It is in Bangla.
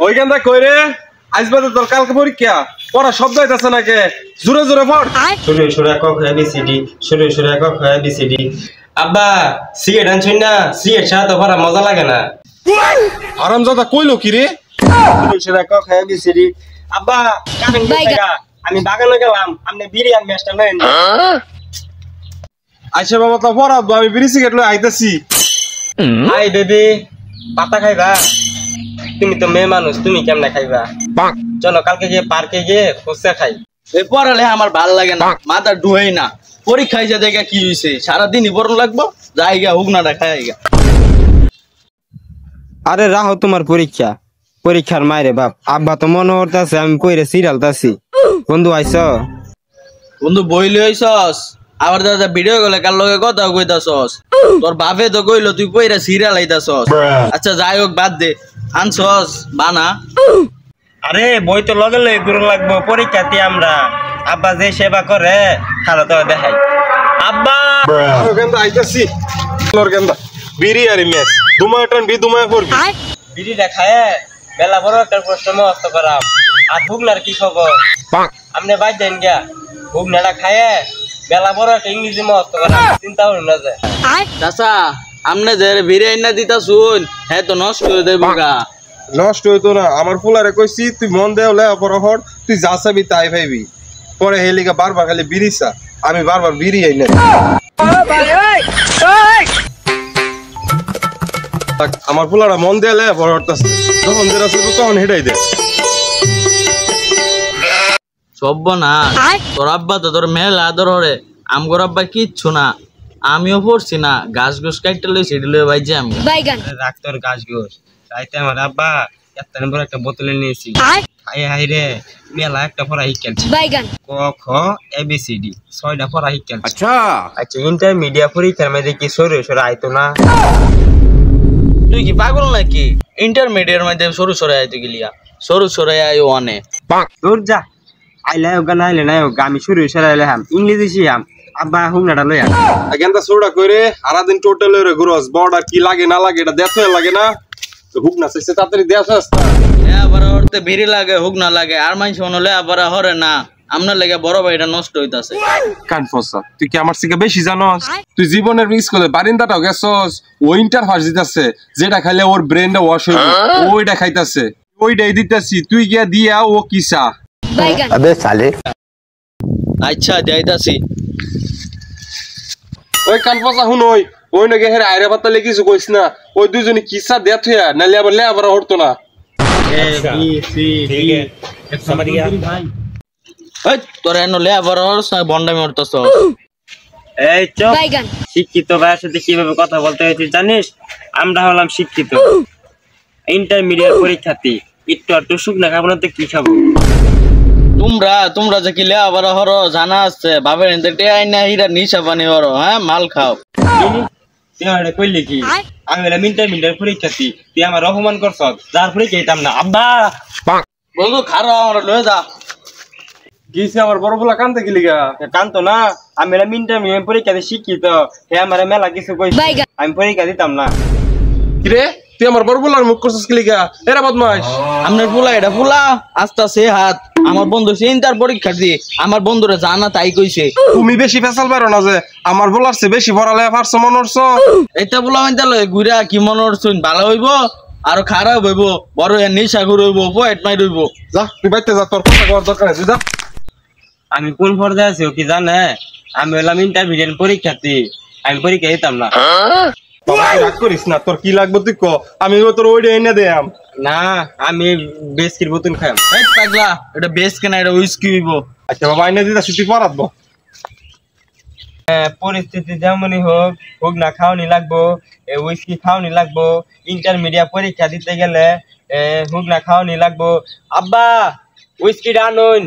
ওইখানটা কইরে আজবাদে তোর কালকে পরীক্ষা পড়া শব্দ হইতাছে নাকি জোরে জোরে পড় শুরু শুরু ক খ এ বি সি ডি শুরু শুরু ক খ এ বি সি ডি আব্বা সিগারেট আনছুন না সিগারেট ছাড়া তো পড়া মজা লাগে না আরামজাদা কইলো কি রে শুরু শুরু ক খ এ বি সি ডি আব্বা কারেন গেছে আমি বাগানে গেলাম আপনি বিড়ি আর মেশটা নেন আইসা বাবা তো পড়াবো আমি বিড়ি সিগারেট লই আইতাছি হাই বেবি পাতা খাইবা তুমি তো মেয়ে মানুষ তুমি কেমনে খাইবা চলো কালকে গিয়ে পার্কে গিয়ে ফুচকা খাই এই পড়ালে আমার ভাল লাগে না মাথা ঢুয়েই না পরীক্ষায় যে দেখা কি হইছে সারাদিনই পড়ন লাগবো জায়গা হুগনাটা খাইগা আরে রাহো তোমার পরীক্ষা পরীক্ষার মাইরে বাপ আব্বা তো মনে হইতাছে আমি পইরে সিরিয়ালতাছি বন্ধু আইছো বন্ধু বইলে হইছস আবার দাদা ভিডিও গলে কার লগে কথা কইতাছস তোর বাপে তো কইলো তুই কইরা সিরিয়াল আইতাছস আচ্ছা যাই হোক বাদ দে আনছস বানা আরে বই তো লগে লগে গুরু লাগবো পরীক্ষাতে আমরা আব্বা যে সেবা করে খালো তো দেখাই আব্বা ওখানটা আইতাছি তোর কেনটা বিড়ি আর মেস দুমায় টান বি দুমায় পড়বি বিড়ি দেখায় বেলা বড় একটা প্রশ্ন মস্ত করাম আর ভুগনার কি খবর আপনি বাদ দেন গিয়া ভুগনাটা খায় বেলা বড় একটা ইংরেজি মস্ত করাম চিন্তা করুন না যায় চাচা আমনে যে বিরিয়ানি না দিতা শুন হ্যাঁ তো নষ্ট করে দেবো গা নষ্ট হইতো না আমার ফুলারে কইছি তুই মন দেও লে অপরহর তুই যা চাবি তাই ভাইবি পরে হেলিকা বারবার খালি বিড়িছা আমি বারবার বিড়ি আই না আমার ফুলারা মন দেলে পরহরতাছে যখন যেটা ছিল তখন হেডাই দে সব্য না তোর আব্বা তো তোর মেলা আদর হরে আমগর আব্বা কিচ্ছু না আমিও পড়ছি না গাছ গোস কাটতে লই সেটা লই ভাইজি আমি রাখ তোর গাছ গোস রাইতে আমার আব্বা এত বড় একটা বোতলে নিয়েছি হাই হাই রে মেলা একটা পড়া শিখেছি ক খ এ বি সি ডি 6টা পড়া শিখেছি আচ্ছা ইন্টারমিডিয়েট পরীক্ষার মধ্যে কি সরে সরে আইতো না তুই কি পাগল নাকি ইন্টারমিডিয়েট মধ্যে সরু সরে আইতো গিলিয়া সরু সরে আইও অনে দূর যা আইলে হোক না আইলে নাই হোক আমি শুরু সরে আইলে হাম ইংরেজি শিখাম আব্বা হুগনাটা লইয়া এখানটা সোডা কইরে সারাদিন টোটাল রে গ্রস বর্ডার কি লাগে না লাগে এটা দেখতে লাগে না হুক না সে তাড়াতাড়ি দেছস আবার হরতে ভিড়ি লাগে হুক না লাগে আর মাইছ হলে আবার হরে না আমনা লাগে বড় ভাইটা নষ্ট হইতাছে কান ফসা তুই কি আমার থেকে বেশি জানোস তুই জীবনের স্কুলে বারিন্দাটাও গেছস ও ইন্টারফাস দিতাছে যেটা খাইলে ওর ব্রেনটা ওয়াশ হইবে ওইটা খাইতাছে ওইটাই দিতাছি তুই গিয়া দিয়া ও কিসা আবে সালে আচ্ছা যাইতাছি ওই কান ফসা হুন ওই নাকি হেরে আইরা পাতালে কিছু কইস না ওই দুইজনে কিসা দেথ হইয়া নালে আবার হরতো না এ বি সি ডি সমরিয়া এই তোর এনো লে আবার হরস না বন্ডামি হরতাছ এই চুপ শিক্ষিত ভাইয়ের সাথে কিভাবে কথা বলতে হয় তুই জানিস আমরা হলাম শিক্ষিত ইন্টারমিডিয়েট পরীক্ষার্থী একটু শুকনা খাবো না তো কি খাবো তোমরা যে কি লে আবার হর জানা আছে বাবার এনতে টে আইনা হিরা নিশা পানি হর হ্যাঁ মাল খাও তুই আমারে কইলি কি আমি হলাম ইন্টারমিডিয়েট পরীক্ষার্থী তুই আমার অপমান করছ যার পরীক্ষা দিতাম না আব্বা বন্ধু খারাপ আমার লয়ে যা কিসে আমার বড় বলা কানতে গেলি গা কান্ত না আমি হলাম ইন্টারমিডিয়েট পরীক্ষাতে শিক্ষিত হে আমার মেলা কিছু কইছে আমি পরীক্ষা দিতাম না কিরে তুই আমার বড় বলার মুখ করছিস গেলি গা এরা বদমাইশ আপনার ফুলা এটা ফুলা আস্তে সে হাত আমার বন্ধু সে ইন্টার পরীক্ষা দিয়ে আমার বন্ধুরা জানা তাই কইছে তুমি বেশি ফেসাল পারো না যে আমার বলার চেয়ে বেশি পড়ালে পারছো মনে হচ্ছে এটা বলা মানতে লয় ঘুরা কি মনে হচ্ছুন ভালো হইব আর খারাপ হইব বড় নেশা করে হইব পয়েট মাই হইব যা তুই বাইতে যা তোর কথা করার দরকার আছে যা আমি কোন পর্যায়ে আছি ও কি জানে আমি হলাম ইন্টারমিডিয়েট পরীক্ষার্থী আমি পরীক্ষা দিতাম না বাবা তুই রাগ করিস না তোর কি লাগবে তুই ক আমি তোর ওইটা এনে দেয়াম না আমি বেস্কির বোতল খাইম এই পাগলা এটা বেস কেনা এটা উইস্কি হইব আচ্ছা বাবা এনে দিতাছি তুই পড়াবো পরিস্থিতি যেমনই হোক হোক না খাওয়ানি লাগবো উইস্কি খাওয়ানি লাগবো ইন্টারমিডিয়েট পরীক্ষা দিতে গেলে হোক না খাওয়ানি লাগবো আব্বা উইস্কিটা আনুন